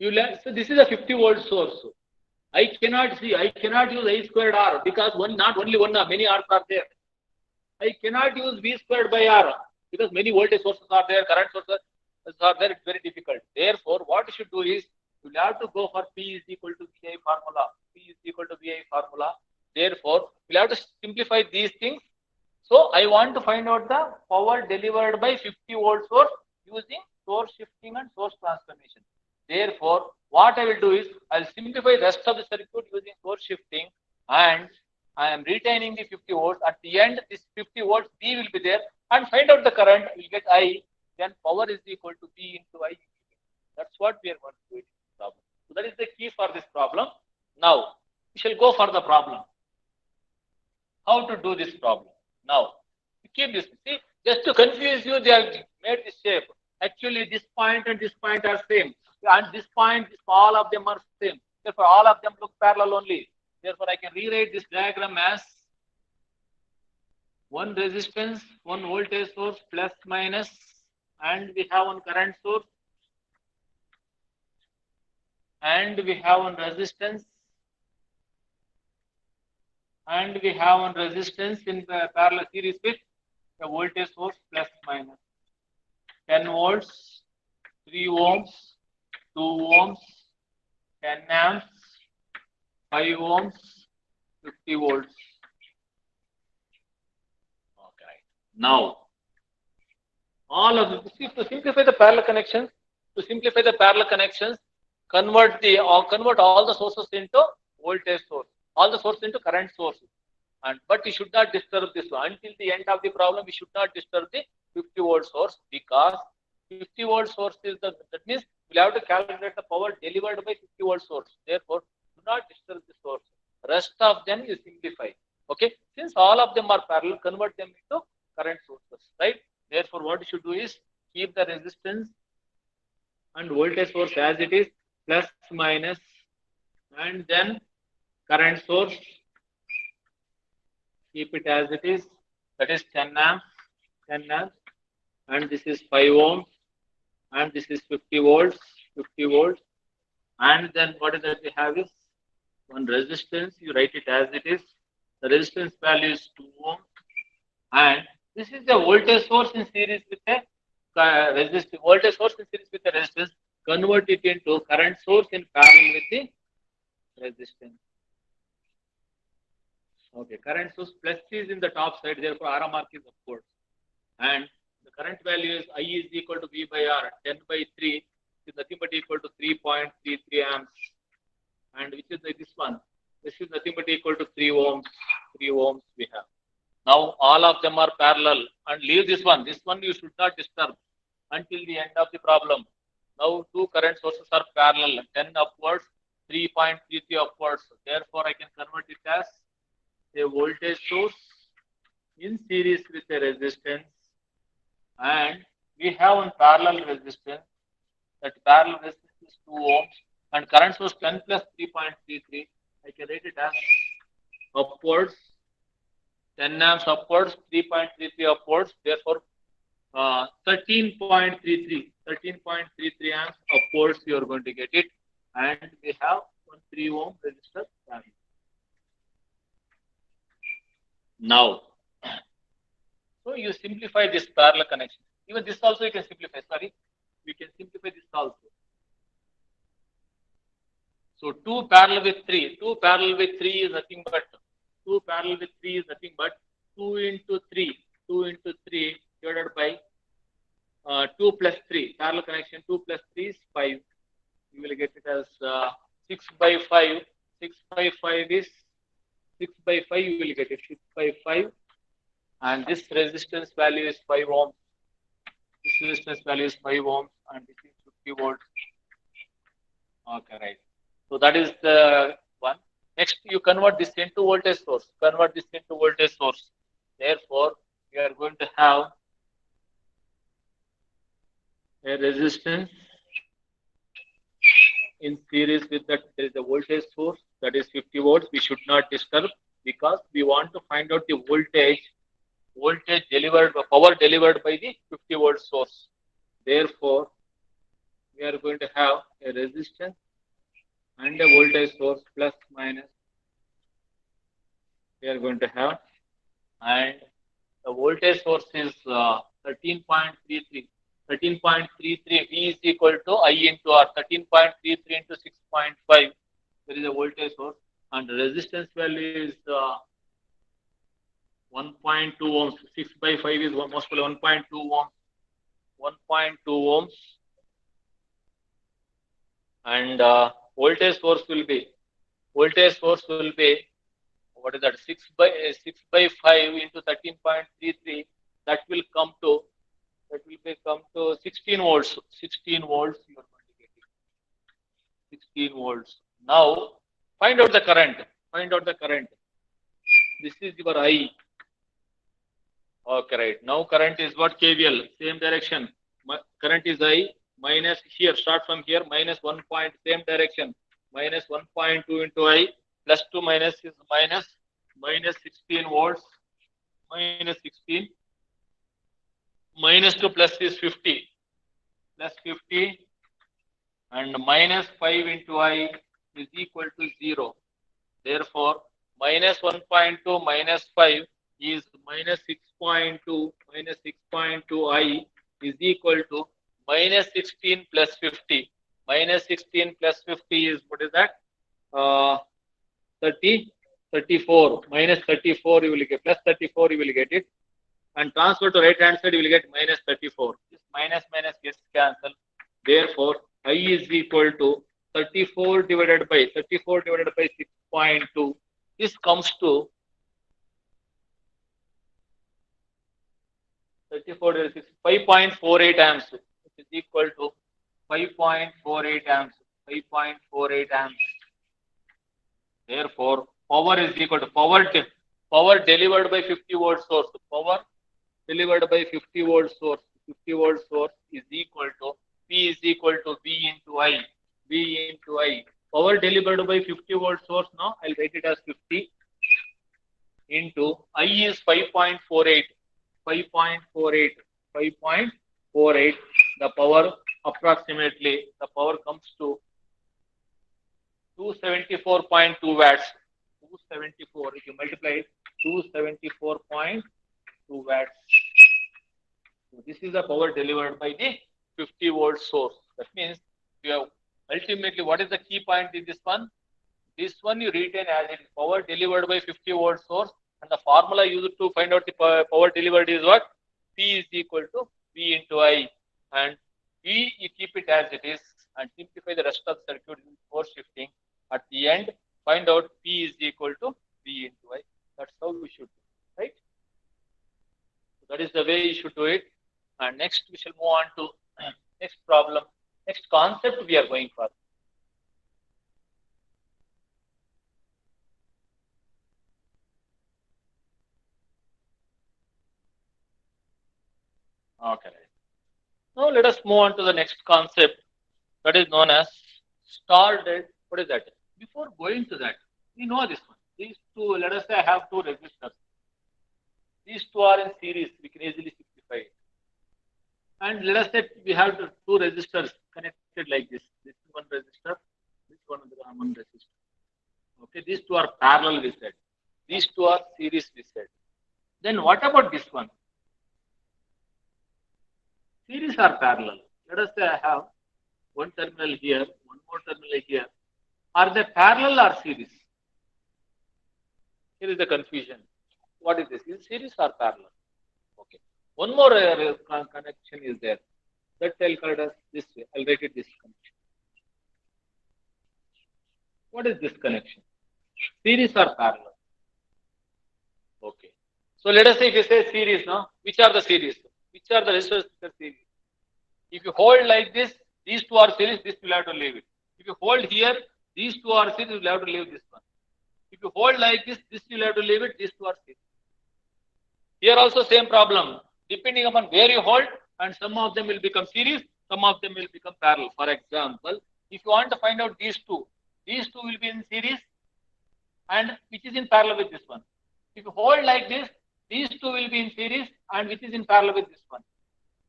So this is a 50 volt source. I cannot use I squared R because not only one, many R's are there. I cannot use V squared by R because many voltage sources are there, current sources are there. It's very difficult. Therefore, what you should do is you will have to go for P is equal to VI formula. P is equal to VI formula. Therefore, we'll have to simplify these things. So I want to find out the power delivered by 50 volt source using source shifting and source transformation. Therefore, what I will do is I'll simplify the rest of the circuit using source shifting, and I am retaining the 50 volts. At the end, this 50 volts B will be there, and find out the current. We'll get I. Then power is equal to P into I. That's what we are going to do in this problem. So that is the key for this problem. Now we shall go for the problem. How to do this problem? Now keep this. See, just to confuse you, they have made this shape. Actually, this point and this point are same, and this point, all of them are same. Therefore, all of them look parallel only. Therefore, I can rewrite this diagram as one resistance, one voltage source plus minus, and we have one current source, and we have one resistance, and we have one resistance in the parallel series with the voltage source plus minus 10 volts, 3 ohms, 2 ohms, 10 amps, 5 ohms, 50 volts. Okay. Now, all of this, to simplify the parallel connections, convert all the sources into voltage source, all the sources into current sources. But we should not disturb this one. Until the end of the problem, we should not disturb the 50 volt source, because 50 volt source is that means we'll have to calculate the power delivered by 50 volt source. Therefore, do not disturb the source. Rest of them you simplify. Okay, since all of them are parallel, convert them into current sources, right? Therefore, what you should do is keep the resistance and voltage source as it is, plus minus, and then current source, keep it as it is, that is 10 amps, and this is 5 ohms, and this is 50 volts, and then what is that we have is one resistance, you write it as it is, the resistance value is 2 ohms, and this is the voltage source in series with a resistance, convert it into current source in parallel with the resistance. Okay, current source plus is in the top side, therefore R mark is upwards. And the current value is I is equal to V by R, 10 by 3 is nothing but equal to 3.33 amps. And which is like this one? This is nothing but equal to 3 ohms. 3 ohms we have. Now all of them are parallel, and leave this one. This one you should not disturb until the end of the problem. Now two current sources are parallel, 10 upwards, 3.33 upwards. Therefore, I can convert it as a voltage source in series with a resistance, and we have one parallel resistance. That parallel resistance is 2 ohms, and current source 10 plus 3.33. I can write it as upwards, 10 amps upwards, 3.33 upwards. Therefore, 13.33 amps upwards. You are going to get it, and we have one 3 ohm resistor value. Now, so you simplify this parallel connection. Even this also you can simplify. Sorry, we can simplify this also. So 2 parallel with 3. 2 parallel with 3 is nothing but 2 into 3. 2 into 3 divided by 2 plus 3. Parallel connection 2 plus 3 is 5. You will get it as 6 by 5. 6 by 5 is 6 by 5. You will get it 6 by 5. And this resistance value is 5 ohms. This resistance value is 5 ohms, and this is 50 volts. Okay, right. So that is the one. Next, you convert this into voltage source. Therefore, we are going to have a resistance in series with that. There is a voltage source that is 50 volts. We should not disturb, because we want to find out the voltage delivered, power delivered by the 50 volt source. Therefore, we are going to have a resistance and a voltage source plus minus. We are going to have, and the voltage source is 13.33. 13.33 V is equal to I into R. 13.33 into 6.5. There is a voltage source, and the resistance value is 1.2 ohms. 6 by 5 is most probably 1.2 ohms. 1.2 ohms, and voltage source will be what is that, 6 by 5 into 13.33, that will come to 16 volts. 16 volts you are going to get it. 16 volts. Now find out the current. This is your I. Okay, right. Now current is what? KVL, same direction. Current is I, minus here, start from here, minus 1 point, same direction, minus 1.2 into I, plus 2 minus is minus 16 volts, minus 16, minus 2 plus is 50, and minus 5 into I is equal to 0. Therefore, minus 1.2 minus 5 is minus 6.2, minus 6.2 I is equal to minus 16 plus 50. Minus 16 plus 50 is, what is that? 34. Minus 34 you will get, plus 34 you will get it. And transfer to right hand side you will get minus 34. This minus gets cancelled. Therefore, I is equal to 34 divided by 6.2. This comes to 34 divided by 6, 5.48 amps, which is equal to 5.48 amps. 5.48 amps. Therefore, power is equal to power delivered by 50 volt source. Power delivered by 50 volt source. 50 volt source is equal to P is equal to V into I. V into I. Power delivered by 50 volt source. Now I'll write it as 50 into I is 5.48. 5.48. 5.48. The power approximately, the power comes to 274.2 watts. 274. If you multiply it, 274.2 watts. So this is the power delivered by the 50 volt source. That means you have ultimately, what is the key point in this one? This one you retain as it is, power delivered by 50 volt source, and the formula used to find out the power delivered is what? P is equal to V into I, and V you keep it as it is and simplify the rest of the circuit before shifting. At the end, find out P is equal to V into I. That's how we should do it, right? So that is the way you should do it. And next we shall move on to next problem, next concept we are going for. Okay. Now let us move on to the next concept, that is known as star dead. What is that? Before going to that, we know this one. These two, let us say I have two resistors. These two are in series. We can easily simplify it. And let us say we have two resistors connected like this. This is one resistor. This one resistor. Okay, these two are parallel, we said. These two are series, we said. Then what about this one? Series or parallel? Let us say I have one terminal here, one more terminal here. Are they parallel or series? Here is the confusion. What is this? Is it series or parallel? Okay. One more connection is there. That I'll call it as this way. I'll write it this connection. What is this connection? Series or parallel? Okay. So let us say if you say series, now, which are the series? Which are the resistors in the series? If you hold like this, these two are series, this will have to leave it. If you hold here, these two are series, you will have to leave this one. If you hold like this you will have to leave it, these two are series. Here also same problem. Depending upon where you hold, and some of them will become series, some of them will become parallel. For example, if you want to find out these two will be in series, and which is in parallel with this one. If you hold like this, these two will be in series, and which is in parallel with this one.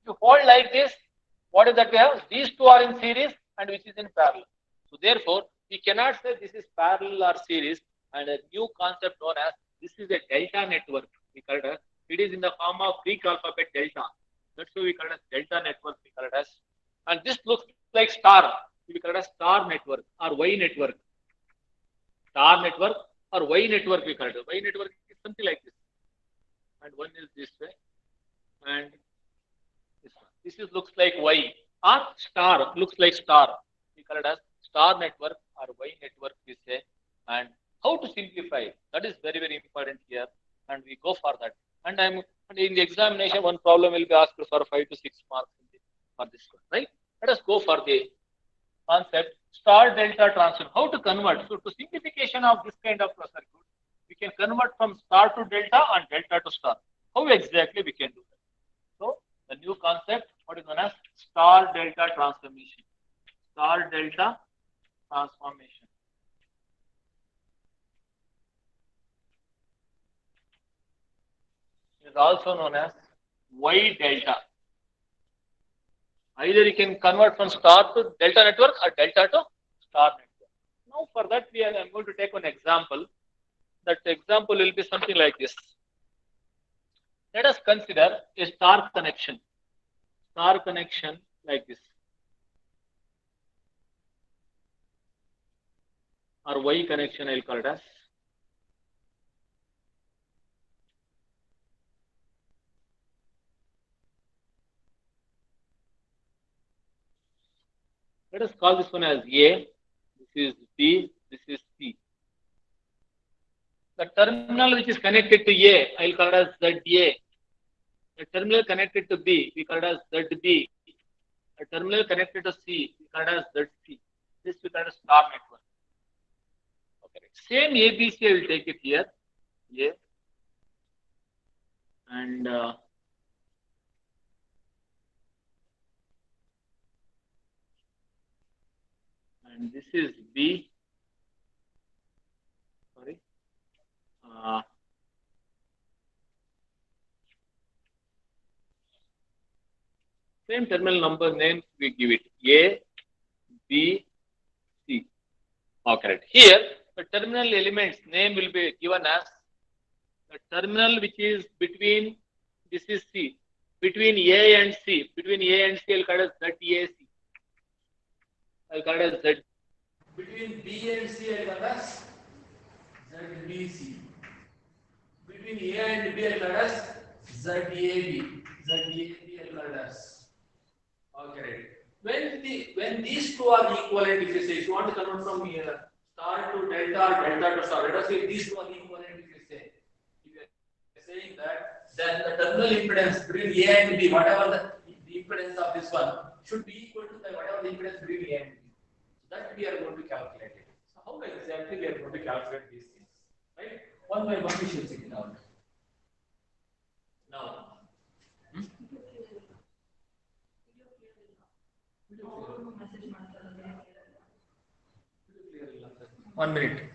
If you hold like this, What is that we have? These two are in series and which is in parallel. So therefore, we cannot say this is parallel or series, and a new concept known as this is a delta network. We call it as, it is in the form of Greek alphabet delta. That's why we call it as delta network. We call it as, and this looks like star. We call it as star network or Y network. Star network or Y network we call it. Y network is something like this, and one is this way, and this one. This is looks like Y or star looks like star. We call it as star network or Y network we say. And how to simplify? That is very very important here, and we go for that. And and in the examination, one problem will be asked for 5 to 6 marks for this one, right? Let us go for the concept star delta transform. How to convert? So to simplification of this kind of circuit, we can convert from star to delta and delta to star. How exactly we can do that? So the new concept, what is known as star delta transformation. Star delta transformation. It is also known as Y delta. Either you can convert from star to delta network or delta to star network. Now for that I'm going to take one example. That example will be something like this. Let us consider a star connection. Star connection like this. Or Y connection I will call it as. Let us call this one as A, this is B, this is C. The terminal which is connected to A, I will call it as ZA. The terminal connected to B, we call it as ZB. The terminal connected to C, we call it as ZC. This we call it as star network. Okay. Same ABC I will take it here, A, and this is B. Sorry. Same terminal number name we give it A, B, C. Okay. Here the terminal elements name will be given as the terminal which is between, this is C, between A and C. Between A and C, I'll call it as ZAC. I'll call it as Z. Between B and C, I'll call it as ZBC. Between A and B, I'll call it as ZAB. ZAB, I'll call it as. Okay, right. When these two are equivalent, if you say, if you want to convert from here, star to delta, delta to star, let us say if these two are equivalent, if you say, if you are saying that, then the terminal impedance between A and B, whatever the impedance of this one, should be equal to the whatever the impedance between A and B. So that we are going to calculate it. So how exactly we are going to calculate these things, right? One by one we should check it out. Now. 1 minute.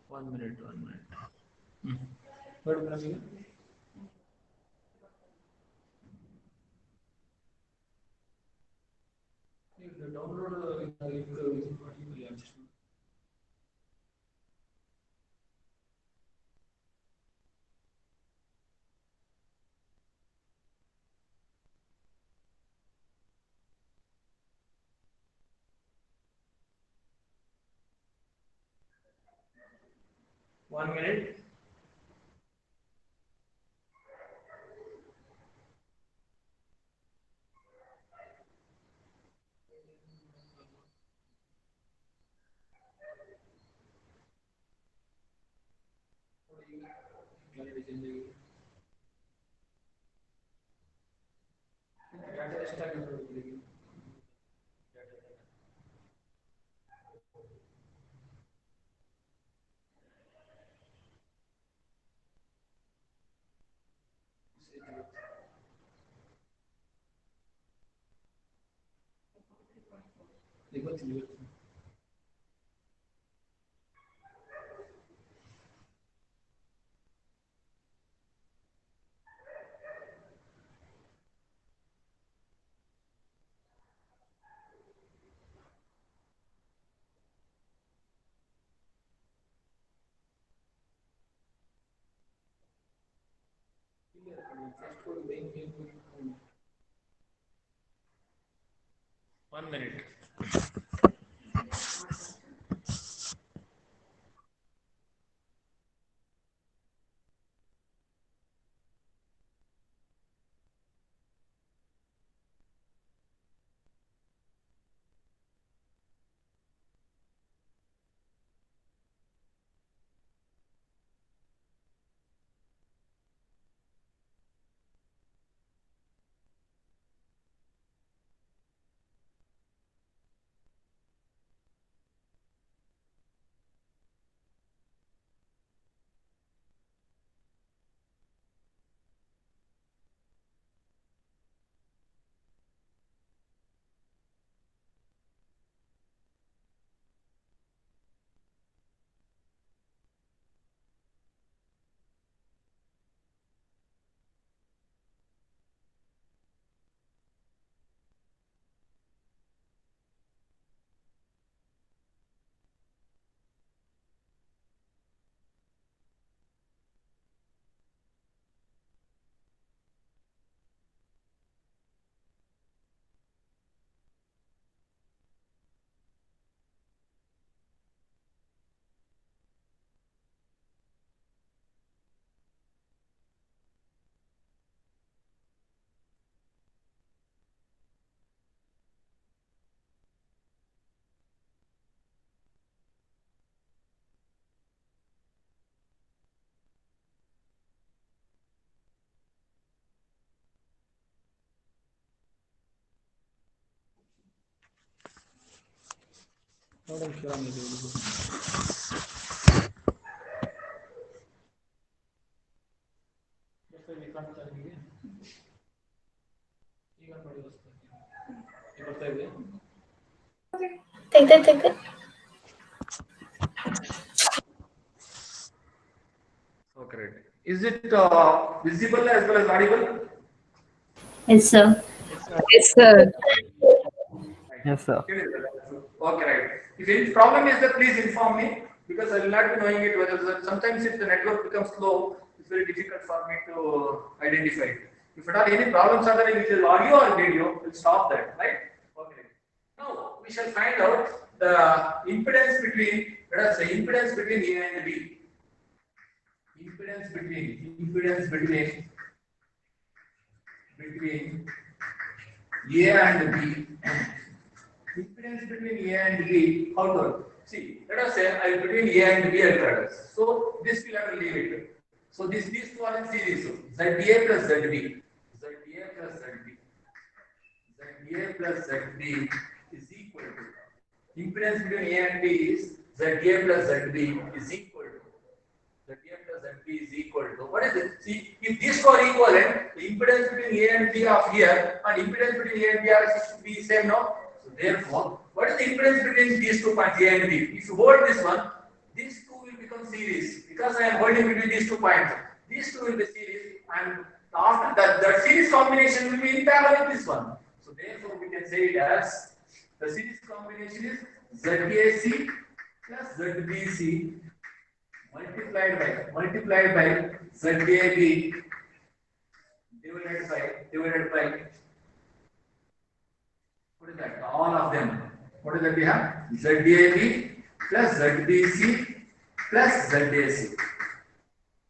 One minute. What is the download link. One minute. 1 minute. Take it. Okay, right. Is it visible as well as audible? Yes, sir. Yes, sir. Yes, sir. Okay, right. If any problem is there, please inform me because I will not be knowing it whether sometimes if the network becomes slow, it's very difficult for me to identify it. If at all any problems are there, which is audio or video, we'll stop that, right? Okay. Now we shall find out the impedance between, let us say impedance between A and B. Impedance between A and B. Impedance between A and B, how to work? See, let us say I between A and B are products. So this will have to leave it. So these two are in series. ZA plus ZB. ZA plus ZB. ZA plus ZB is equal to impedance between A and B is ZA plus ZB is equal to ZA plus ZB is equal to what is it? See, if these two are equivalent, the impedance between A and B of here and impedance between A and B are should be same, no? So therefore, what is the impedance between these 2 points A and B? If you hold this one, these two will become series because I am holding between these 2 points. These two will be series, and after that, the series combination will be in parallel with this one. So therefore, we can say it as the series combination is ZAC plus ZBC multiplied by ZAB divided by what is that? All of them. What is that we have? ZAB plus ZBC plus ZAC.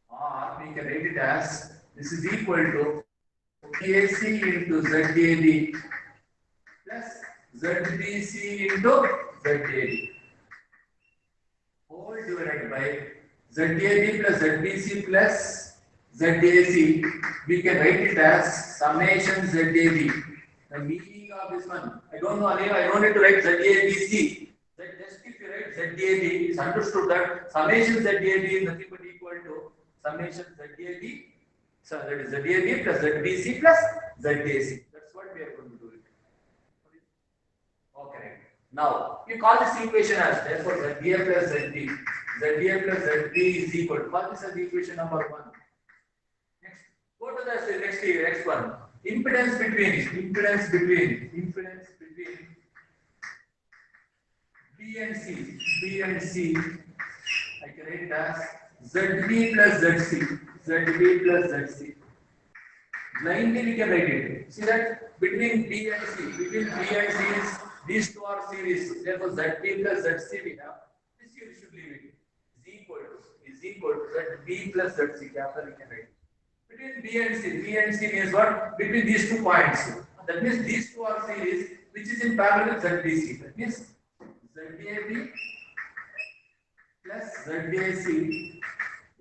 Or we can write it as this is equal to AC into ZAB plus ZBC into ZAB. Whole divided by ZAB plus ZBC plus ZAC. We can write it as summation ZAB The meaning of this one, I don't know, I don't need to write ZABC. Just if you write ZAB, it's understood that summation ZAB is nothing but equal to summation ZAB. So that is ZAB plus ZBC plus ZAC. That's what we are going to do it. Okay. Now you call this equation as therefore ZA plus ZB. ZA plus ZB is equal to, call this as equation number 1. Next, go to the next one. Impedance between B and C, I can write it as ZB plus ZC. Blindly we can write it. See that between B and C is these two are series. Therefore ZB plus ZC we have. This here we should leave it. Is equal to ZB plus ZC. Capital we can write. Between B and C means what? Between these 2 points. That means these two are series which is in parallel with ZBC. That means ZAB plus ZAC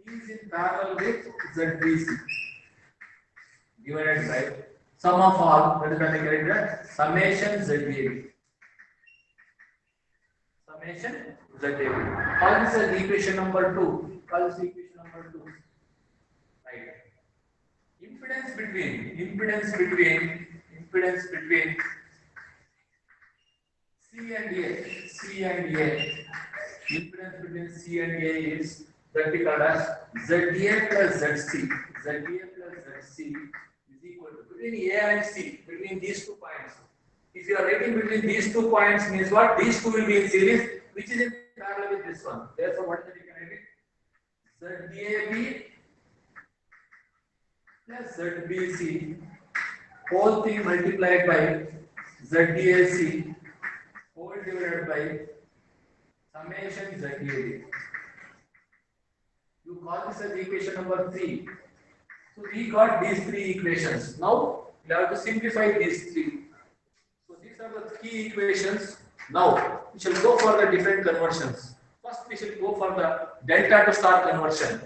is in parallel with ZBC. Divided by sum of all, that is what I can write, summation ZAB. Call this as equation number 2. Right. Impedance between C and A. Impedance between C and A is that we call as ZA plus ZC. Is equal to between A and C, between these 2 points. If you are writing between these 2 points means what? These two will be in series, which is in parallel with this one. Therefore, what is the can write it? ZAB plus ZBC, whole thing multiplied by ZDAC, whole divided by summation ZAB. You call this as equation number 3. So we got these 3 equations. Now we have to simplify these 3. So these are the 3 equations. Now we shall go for the different conversions. First we shall go for the delta to star conversion.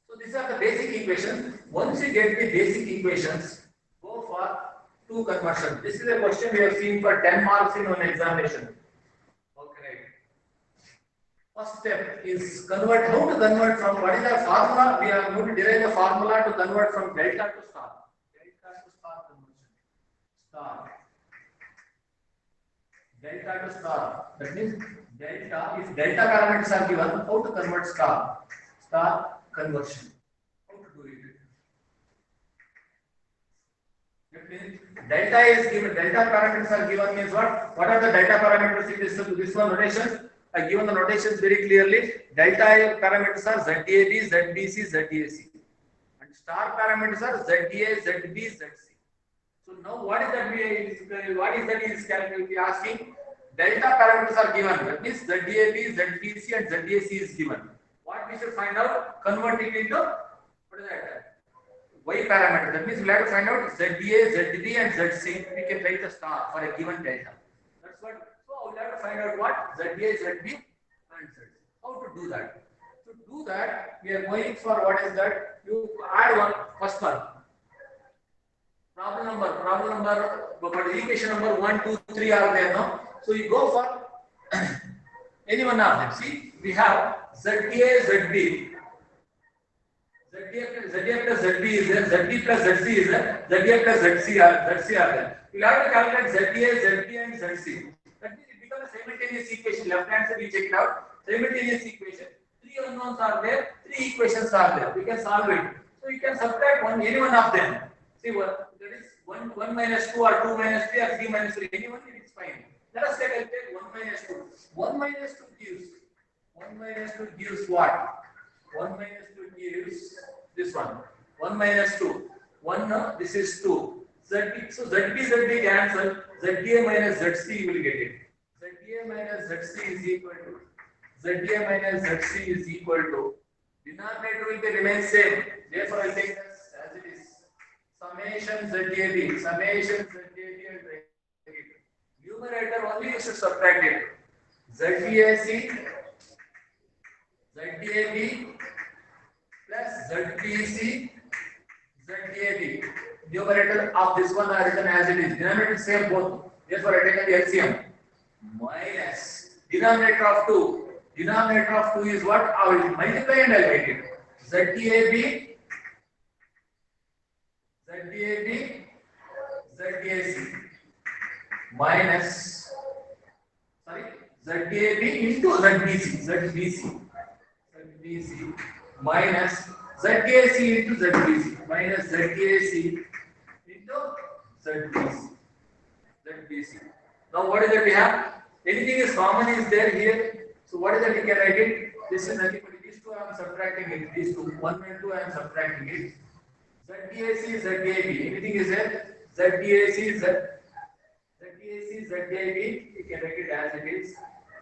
So these are the basic equations. Once you get the basic equations, go for 2 conversions. This is a question we have seen for 10 marks in one examination. First step is convert. How to convert from what is the formula? We are going to derive the formula to convert from delta to star. Delta to star. That means delta. If delta parameters are given, how to convert star? Star conversion. How to do it? That means delta is given. Delta parameters are given means what? What are the delta parameters in this one notation? I given the notations very clearly. Delta parameters are ZAB, ZBC, ZAC, and star parameters are ZA, ZB, ZC. So now what is that he is calculating? Asking delta parameters are given. That means ZAB, ZBC, and ZAC is given. What we should find out? Convert it into what is that? Y parameter. That means we have to find out ZA, ZB, and ZC. We can write the star for a given delta. That's what. So we have to find out what ZA, ZB, and ZC. How to do that? To do that, we are going for what is that? You add first one. Problem number, but equation number 1, 2, 3 are there now. So you go for any one of them. See, we have ZA, ZB. ZA plus ZB is there, ZB plus ZC is there, ZA plus ZC are there. You have to calculate ZA, ZB, and ZC. That means it becomes a simultaneous equation. Left hand side we check it out. Simultaneous equation. 3 unknowns are there, 3 equations are there. We can solve it. So you can subtract any one of them. See what that is 1 minus 2 or 2 minus 3 or 3 minus 3. Anyone it is fine. Let us take 1 minus 2. 1 minus 2 gives what? 1 minus 2 gives this one. 1 minus 2. 1 this is 2. ZB, so ZB cancel. ZA minus ZC you will get it. ZA minus ZC is equal to denominator will remain same. Therefore I take this as it is. Summation ZAB and bracket. Numerator only you should subtract it. ZBAC, ZAB plus ZBC, ZAC ZAB. Numerator of this one are written as it is. Denominator same both. Therefore, I take the LCM. Minus denominator of 2. Denominator of 2 is what? I will multiply and I will write it. ZAB, ZAC minus, ZAB into ZBC minus ZAC into ZBC minus ZAC into ZBC. Now what is that we have? Anything is common is there here. So what is that we can write it? This is nothing but these two I am subtracting it. These two, 1 and 2 I am subtracting it. ZBAC, ZAB. Anything is there? ZBAC, ZAB. We can write it as it is.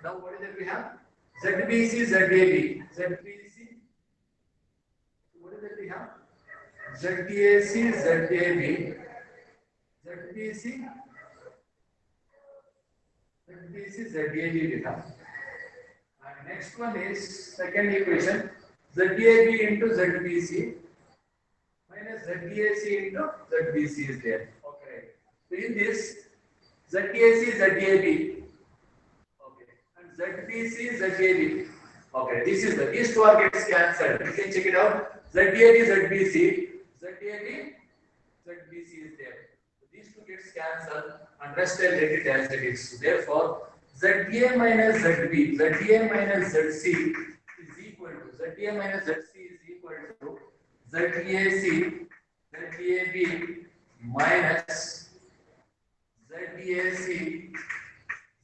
Now what is that we have? ZBC, ZAB. What is that we have? ZBAC, ZAB. ZBC, ZAB we have. And next one is second equation. ZAB into ZBC minus ZBAC into ZBC is there. Okay. So in this ZBAC, ZAB. Okay. And ZBC, ZAB. Okay. This is the these two are gets cancelled. You can check it out. ZAB, ZBC. ZBC is there. So these two gets cancelled and rest I'll write it as it is. Therefore, ZA minus ZB, ZA minus ZC is equal to ZA minus ZC is equal to ZAC, ZAB minus ZAC,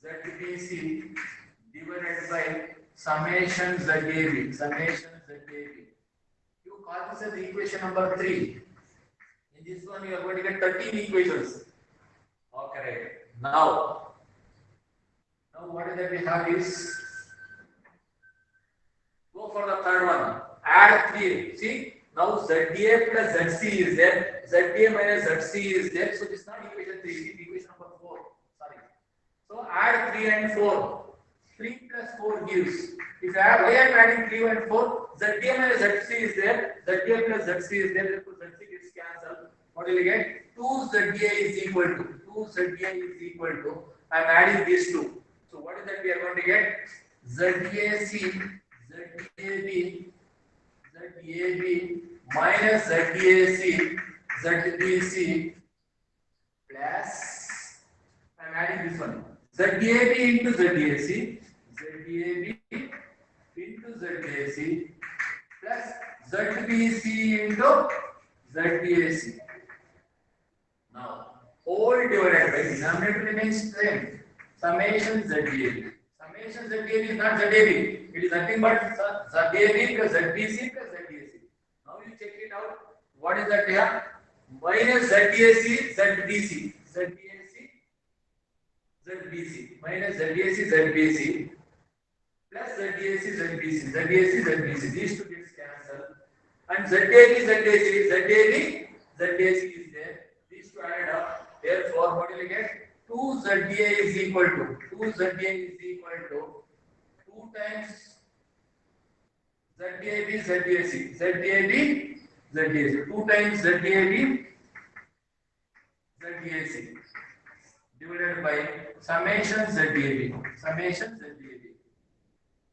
ZBC divided by summation ZAB, summation ZAB. You call this as equation number 3. In this one, you are going to get 13 equations. Okay. Now what is that we have is go for the third one. Add 3. See now ZA plus ZC is there. ZA minus ZC is there. So this is not equation 3. It is equation number 4. Sorry. So add 3 and 4. 3 plus 4 gives. If I am adding 3 and 4, ZA minus ZC is there. ZA plus ZC is there. Therefore ZC gets cancelled. What will you get? 2 ZA is equal to 2 ZA is equal to. I am adding these two. So what is that we are going to get? ZAC, ZAB minus ZAC, ZBC plus, I am adding this one. ZAB into ZAC, ZAB into ZAC plus ZBC into ZBAC. Now, all divided by denominator remains same. Summation ZAB. Summation ZAB is not ZAB. It is nothing but ZAB plus ZBC plus ZBAC. Now you check it out. What is that here? Minus ZBAC, ZBC. ZBC. Minus ZBAC, ZBC. Plus ZBAC, ZBC. ZBAC, ZBC. These two gets cancelled. And ZAB is there. These two added up. Therefore, what will you get? 2 ZA is equal to 2 times ZAB, ZBAC. 2 times ZAB, ZBAC divided by summation ZAB.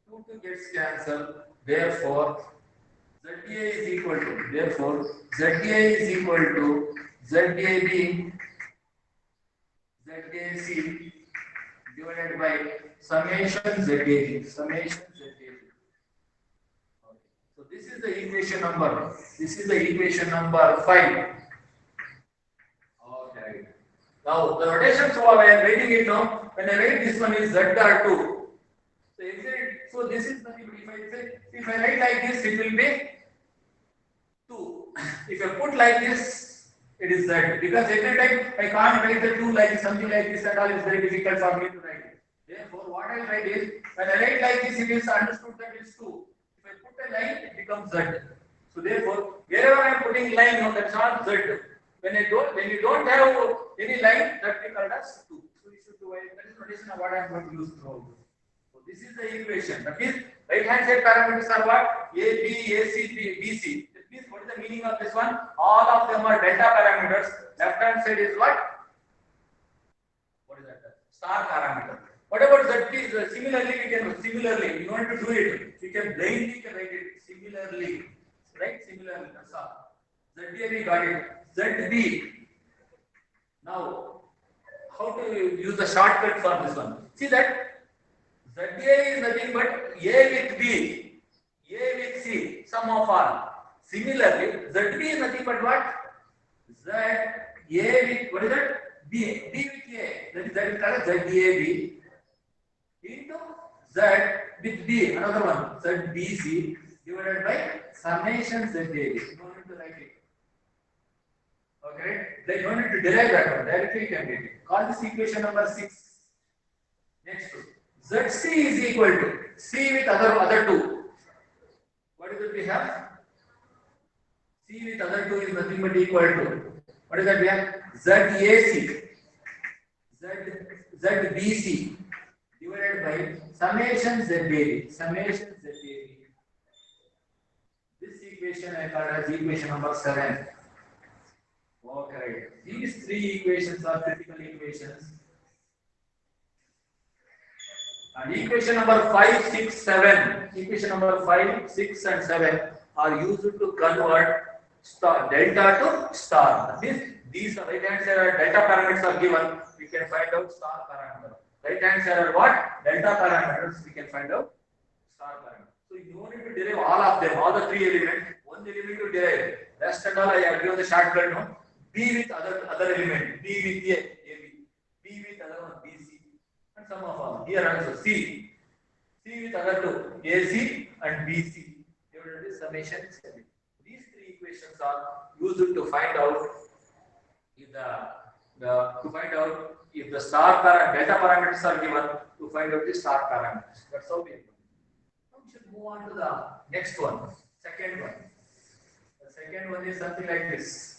2 gets cancelled. Therefore, ZA is equal to ZAB, ZAC divided by summation ZAB. So this is the equation number. This is the equation number 5. Okay. Now the notation, so I am writing it now. When I write this one is ZR2. So this is nothing. If I write like this, it will be 2. If I put like this, it is Z. Because every time I can't write the 2 like something like this and all, it's very difficult for me to write it. Therefore, what I write is, when I write like this, it is understood that it's 2. If I put a line, it becomes Z. So therefore, wherever I am putting line, no, that's not Z. When you don't have any line, that we call as 2. So you should do it. That is notation of what I am going to use throughout. So this is the equation. That is, right hand side parameters are what? A, B, AC, B, BC. means what is the meaning of this one? All of them are delta parameters. Left hand side is what? What is that? Star parameter. What about ZB? Similarly, you want to do it. You can blindly write it similarly. Right? Similarly. That's all. ZB we got it. ZB. Now, how to use the shortcut for this one? See that ZA is nothing but A with B, A with C, sum of all. Similarly, ZB is nothing but what? ZA with, what is that? B with A. That is called ZAB into Z with B, another one, ZBC divided by summation ZAB. You don't need to write it. Okay, then you don't need to derive that one. Directly you can get it. Call this equation number 6. Next, ZC is equal to C with other two. What is it we have? C with other two is nothing but equal to, what is that we have? ZAC, ZBC divided by summation ZAB. Summation ZAB. This equation I call as equation number 7. Okay, these three equations are critical equations. And equation number 5, 6, 7. Equation number 5, 6, and 7 are used to convert delta to star. That means these right hand side are delta parameters are given. We can find out star parameter. Right hand side are what? Delta parameters. We can find out star parameter. So you don't need to derive all of them, all the three elements. One element to derive. Rest and all I have given the shortcut. No? B with other element. B with A, AB. B with other one, BC. And sum of all. Here also C. C with other two, AC and BC. Divided by summation 7. These three equations are used to find out if the star delta parameters are given, to find out the star parameters. That's how we do. Now we should move on to the next one, second one. The second one is something like this.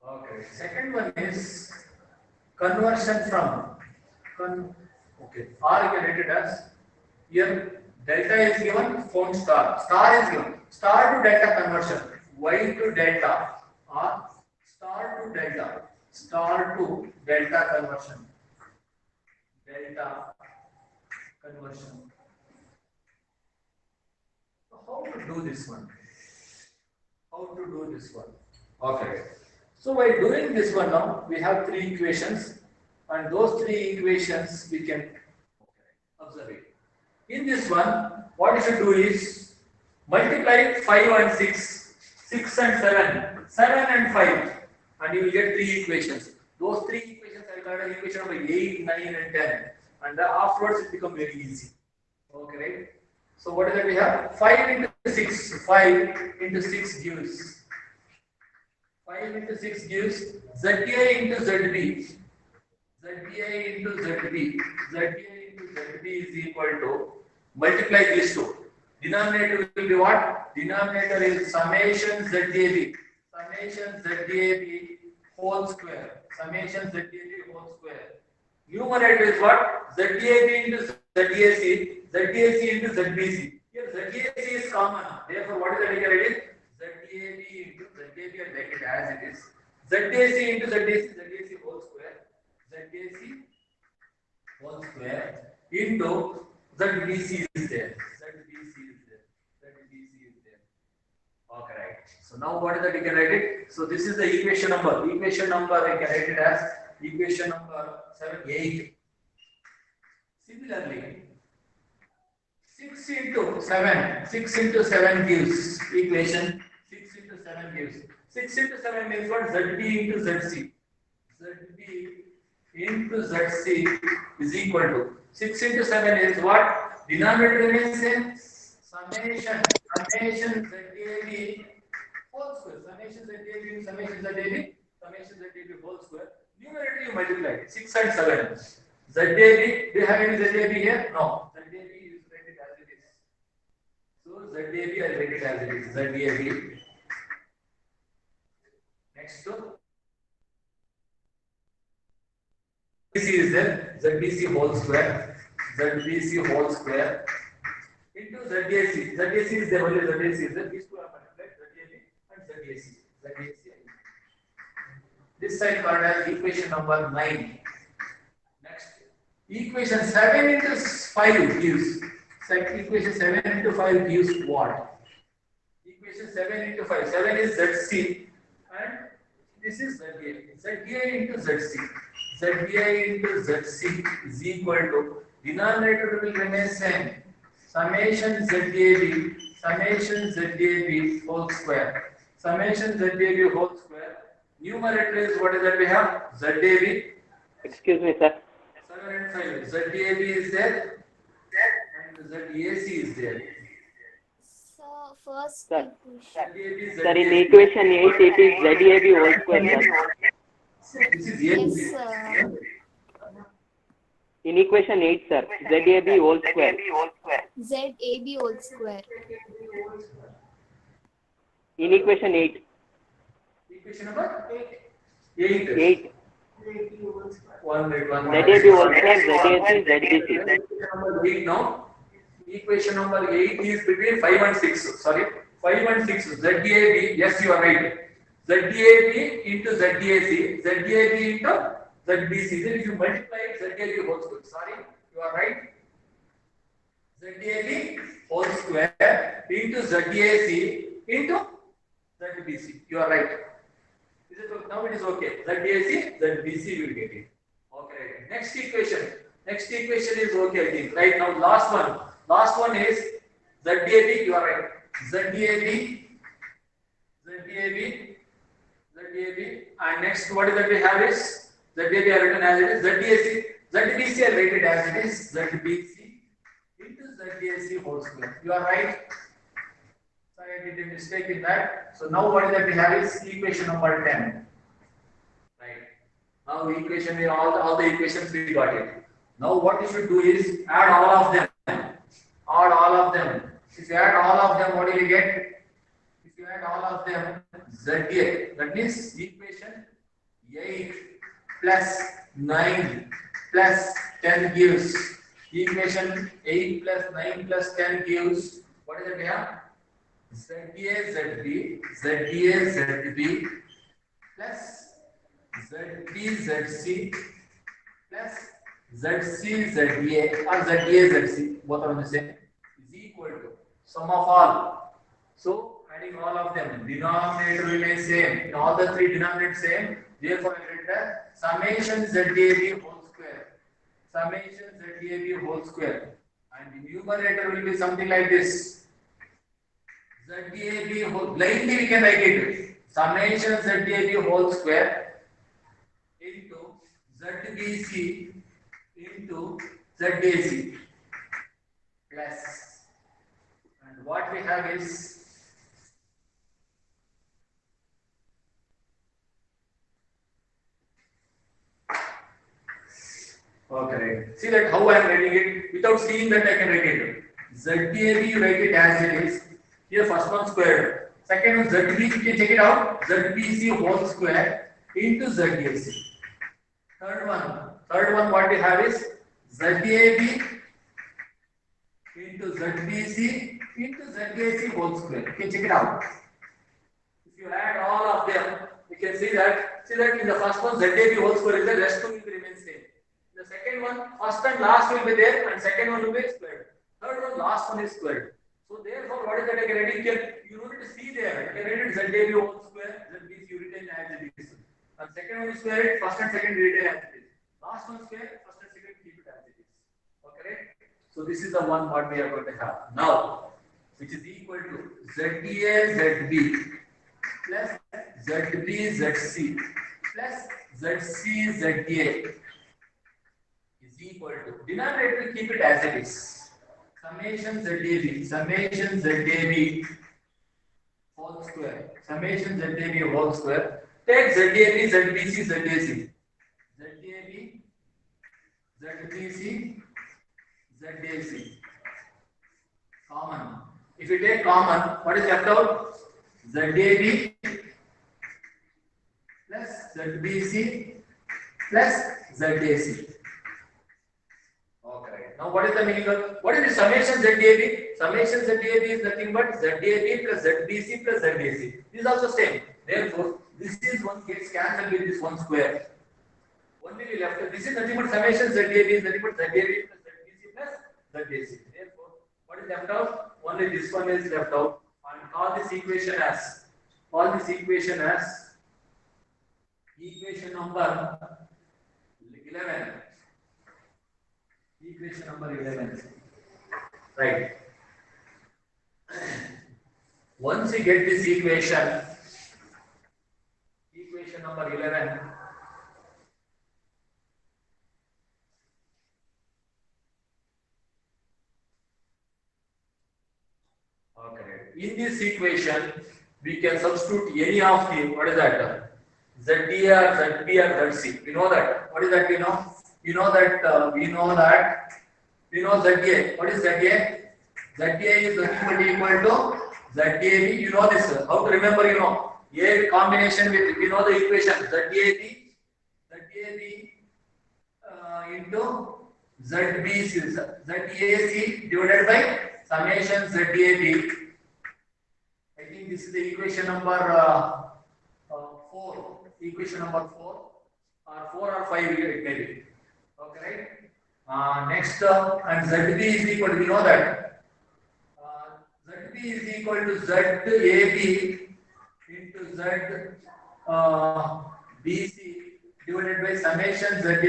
Okay, second one is conversion from R you can write it as, here delta is given, phone star is given, star to delta conversion, Y to delta or star to delta conversion, So how to do this one? Okay. So by doing this one now, we have three equations, and those three equations we can observe it. In this one, what you should do is multiply 5 and 6, 6 and 7, 7 and 5, and you will get three equations. Those three equations I got an equation number 8, 9, and 10, and afterwards it becomes very easy. Okay, right? So what is that we have? 5 into 6 gives. 5 into 6 gives ZA into ZB. ZA into ZB is equal to, multiply these two. Denominator will be what? Denominator is summation ZAB. Whole square. Numerator is what? ZAB into ZAC into ZBC. Here ZAC is common. Therefore, what is the figure? It is ZAB into ZAB, and make it as it is. ZAC into ZAC whole square. Into ZBC is there. Okay, right. So now what is that? We can write it. So this is the equation number. I can write it as equation number 8. Similarly, 6 into 7 gives equation. 6 into 7 means what? ZB into ZC. ZB into ZC is equal to 6 into 7 is what? Denominator remains same. Summation ZAB whole square. Summation ZAB whole square. Numerator you multiply 6 and 7. ZAB, do you have any ZAB here? No. ZAB is written as it is. So ZAB I write it as it is. ZAB. Next to ZBC is there. ZBC whole square. ZBC whole square into ZAC. ZAC is there. Only ZAC is there. These two are multiplied. ZAB and ZAC. ZAC. This side called as equation number 9. Next, equation 7 into 5 gives. Equation 7 into 5 gives what? Equation 7 into 5. 7 is ZC and this is ZA. ZA into ZC. ZA into ZC is equal to denominator will remain same. Summation ZAB whole square. Summation ZAB whole square. Numerator is what is that we have? ZAB. Excuse me, sir. 7 and 5. ZAB is there and ZAC is there. So first Sir. equation. Sir, in equation 8, it is ZAB whole square, sir. This is Yes, A. In equation 8, sir, ZAB whole square. ZAB whole square. In equation 8. Equation number 8. 8. One minute. ZAB whole square, ZAC, ZBC. Number 8 now. Equation number 8 is between 5 and 6. Sorry, 5 and 6. ZAB, yes, you are right. ZAB into ZAC, ZAB into ZBC. Then if you multiply it, ZAB whole square. Sorry, you are right. ZAB whole square into ZAC into ZBC. You are right. Is it, now it is okay. ZAC, ZBC, you will get it. Okay. Next equation. Next equation is okay, I think. Right now, last one. Last one is ZAB. You are right. ZAB. And next, what is that we have is ZAB are written as it is. ZAC. ZBC are rated as it is. ZBC into ZAC whole square. You are right. Sorry, I did a mistake in that. So now what is that we have is equation number 10. Right. Now equation, all the equations we got it. Now what you should do is add all of them. Add all of them. If you add all of them, what do you get? If you add all of them, ZA. That means equation 8 plus 9 plus 10 gives. Equation 8 plus 9 plus 10 gives. What is it we have? ZA, ZB, ZA, ZB plus ZB, ZC plus ZC, ZA or ZA, ZC, both are the same, is equal to sum of all. So adding all of them, denominator remains same. In all the three denominators same. Therefore, I write the summation ZAB whole square. Summation ZAB whole square. And the numerator will be something like this. ZAB whole, blindly we can write it. Summation ZAB whole square into ZBC into ZAC plus, and what we have is okay. See that how I am writing it without seeing that I can write it. ZAB you write it as it is. Here first one squared. Second one ZB, you can check it out. ZBC whole square into ZAC. Third one what we have is ZAB into ZBC into ZAC whole square. You can check it out. If you add all of them, you can see that in the first one ZAB whole square is there, rest two will remain same. The second one, first and last will be there, and second one will be squared. Third one, last one is squared. So therefore, what is that I can write it? You don't need to see there. You can write it ZAB whole square, ZBC you retain as it is. And second one is square it, first and second you retain as it is. Last one square, first and second keep it as it is. Okay? So this is the one what we are going to have. Now, which is equal to ZA, ZB plus ZB, ZC plus ZC, ZA is equal to, denominator keep it as it is. Summation ZAB whole square. Summation ZAB whole square. Take ZAB, ZBC, ZAC. ZAB, ZBC, ZAC. Common. If If you take common, what is left out? ZAB plus ZBC plus ZAC. Okay. Now what is the meaning of what is the summation ZAB? Summation ZAB is nothing but ZAB plus ZBC plus ZAC. This is also same. Therefore, this is one gets cancelled with this one square. Only we left. This is nothing but summation ZAB is nothing but ZAB plus ZBC plus ZAC. Therefore, what is left out? Only this one is left out. And call this equation as equation number 11. Equation number 11. Right. Once you get this equation number 11. Okay. In this equation, we can substitute any of the, what is that? ZD or ZB or ZC. We know that. What is that we know? We know ZA. What is ZA? ZA is equal to ZAB. You know this. How to remember? You know. A combination with, you know the equation. ZAB into ZBC. ZAC divided by summation ZAB. I think this is the equation number 4. Equation number 4 or 4 or 5 it may be. Okay, right? Next, and ZB is equal to, we know that ZB is equal to ZAB into ZBC divided by summation ZAB,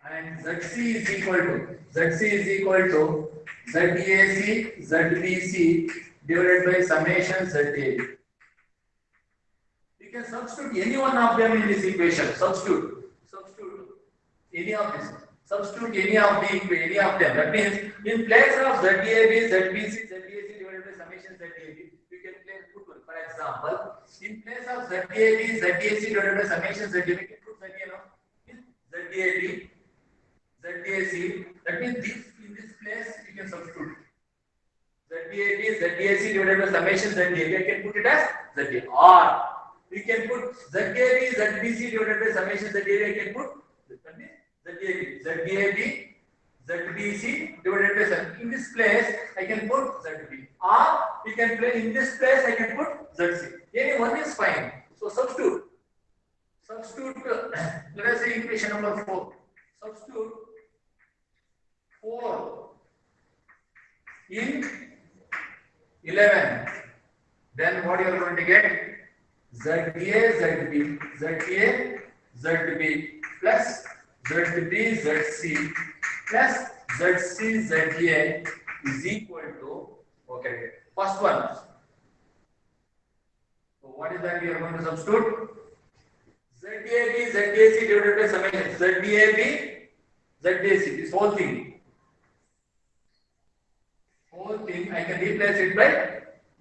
and ZC is equal to ZAC, ZBC divided by summation ZAB. You can substitute any one of them in this equation. Substitute any of this. Substitute any of them. That means in place of ZAB, ZBC, ZAC divided by summation ZAB, we can put one. For example, in place of ZAB, ZAC divided by summation ZAB, we can put ZAB, ZAC. That means in this place we can substitute ZAB, ZAC divided by summation ZAB. We can put it as ZA. Or we can put ZAB, ZBC divided by summation ZAB. I can put ZAB, ZBC divided by summation. In this place, I can put ZB. Or we can play in this place, I can put ZC. Any one is fine. So substitute. Let us say equation number 4. Substitute 4 in 11. Then what you are going to get? ZA, ZB plus ZB, ZC plus ZC, ZA is equal to, okay, first one. So what is that we are going to substitute? ZAB, ZAC divided by summation. ZAB, ZAC, this whole thing I can replace it by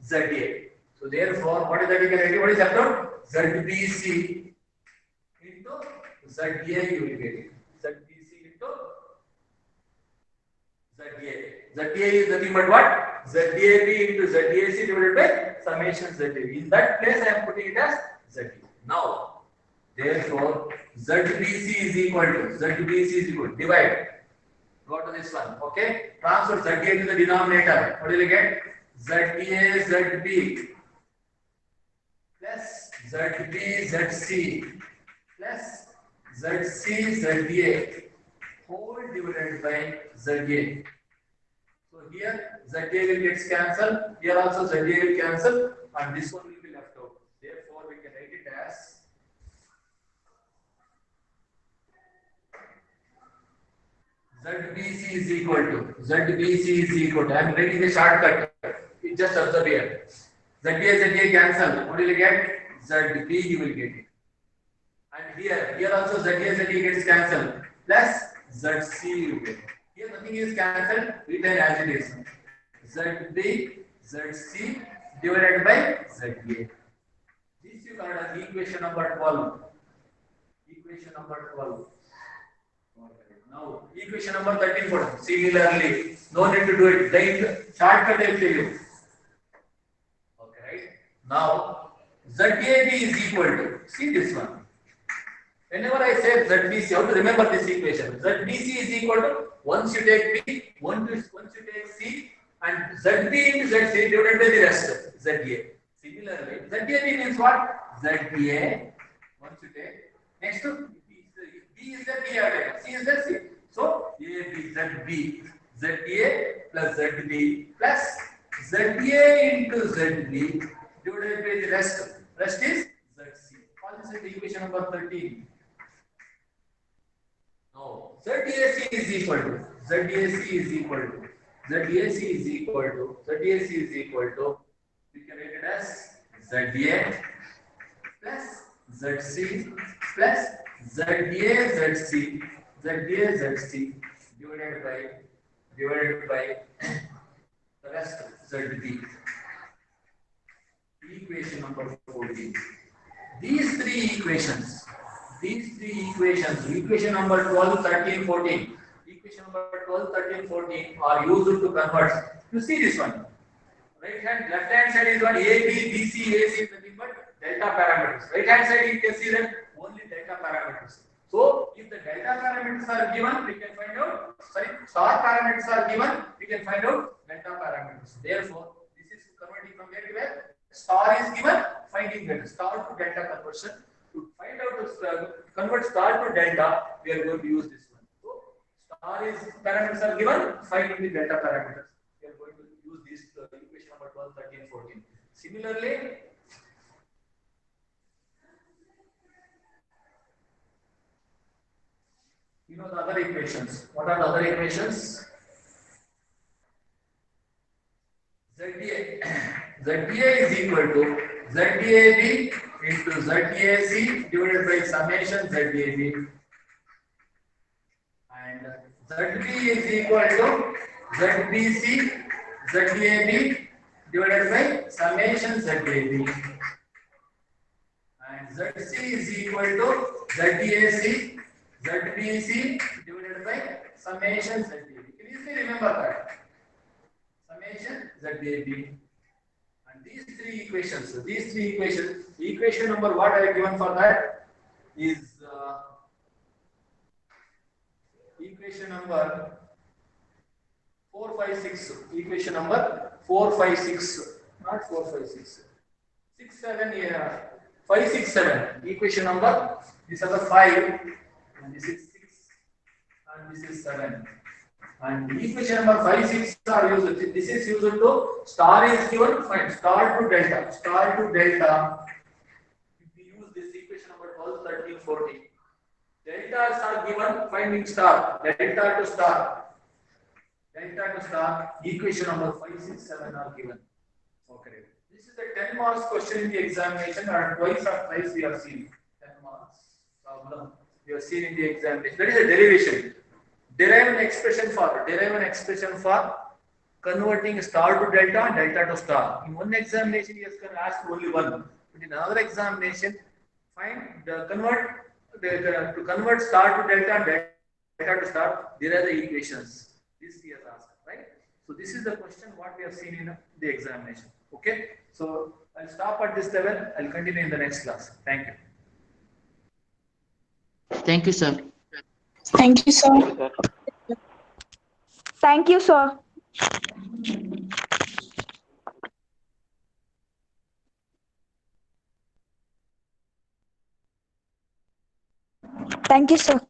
ZA. So therefore, what is that you can write? What is left out? ZBC into ZA you will get it. ZBC into ZA. ZA is nothing but what? ZAB into ZAC divided by summation ZA. In that place I am putting it as ZA. Now, therefore, ZBC is equal to, divide. Go to this one, okay? Transfer ZA to the denominator. What will you get? ZA, ZB plus ZB, ZC plus ZC, ZA whole divided by ZA. So here ZA will get cancelled. Here also ZA will cancel, and this one will be left out. Therefore, we can write it as ZBC is equal to, I am writing the shortcut. You just observe here. ZA cancel. What will you get? ZB you will get it. And here also ZA gets cancelled. Plus ZC you get it. Here nothing is cancelled. Written as it is. ZB, ZC divided by ZA. This you call as equation number 12. Now, equation number 13 for similarly, no need to do it. Then shortcut I tell you. Okay, right? Now, ZAB is equal to, see this one. Whenever I say ZBC, how to remember this equation? ZBC is equal to, once you take B, once you take C, and ZB into ZC divided by the rest, ZA. Similarly, ZAB means what? ZA, once you take, next to B is the B again, C is the C. So, AB, ZB, ZA plus ZB plus ZA into ZB divided by the rest. Rest is ZC. What is the equation number 13? Now, ZAC is equal to, ZAC is equal to, we can write it as ZA plus ZC plus ZC divided by the rest ZB. Equation number 14. These three equations, equation number 12, 13, 14, equation number 12, 13, 14 are used to convert. You see this one. Right hand, left hand side is what? A, B, B, C, A, C, nothing but delta parameters. Right hand side you can see that only delta parameters. So, if the delta parameters are given, we can find out, star parameters are given, we can find out delta parameters. Therefore, this is converting from where to where? Star is given, finding that star to delta conversion. To find out to convert star to delta, we are going to use this one. So, star is parameters are given, finding the delta parameters. We are going to use this equation number 12, 13, 14. Similarly, you know the other equations. What are the other equations? ZA is equal to ZAB into ZAC divided by summation ZAB, and ZB is equal to ZBC ZAB divided by summation ZAB, and ZC is equal to ZAC ZBC divided by summation ZAB. You can easily remember that. Summation ZAB. And these three equations, equation number what I have given for that is equation number 4, 5, 6. Equation number 4, 5, 6. Not 4, 5, 6. 6, 7 here. 5, 6, 7. Equation number, these are the 5. And this is 6 and this is 7. And equation number 5, 6 are used. This is used to star is given, find star to delta. Star to delta. If we use this equation number 12, 13, 14. Deltas are given, finding star. Delta to star. Delta to star. Equation number 5, 6, 7 are given. Okay. This is a 10 marks question in the examination, and twice or thrice we have seen 10 marks problem. You have seen in the examination. That is a derivation. Derive an expression for converting star to delta and delta to star. In one examination, he has asked only one. But in another examination, find the to convert star to delta and delta to star. There are the equations. This he has asked, right? So this is the question what we have seen in the examination. Okay. So I'll stop at this level. I'll continue in the next class. Thank you. Thank you, sir. Thank you, sir. Thank you, sir. Thank you, sir.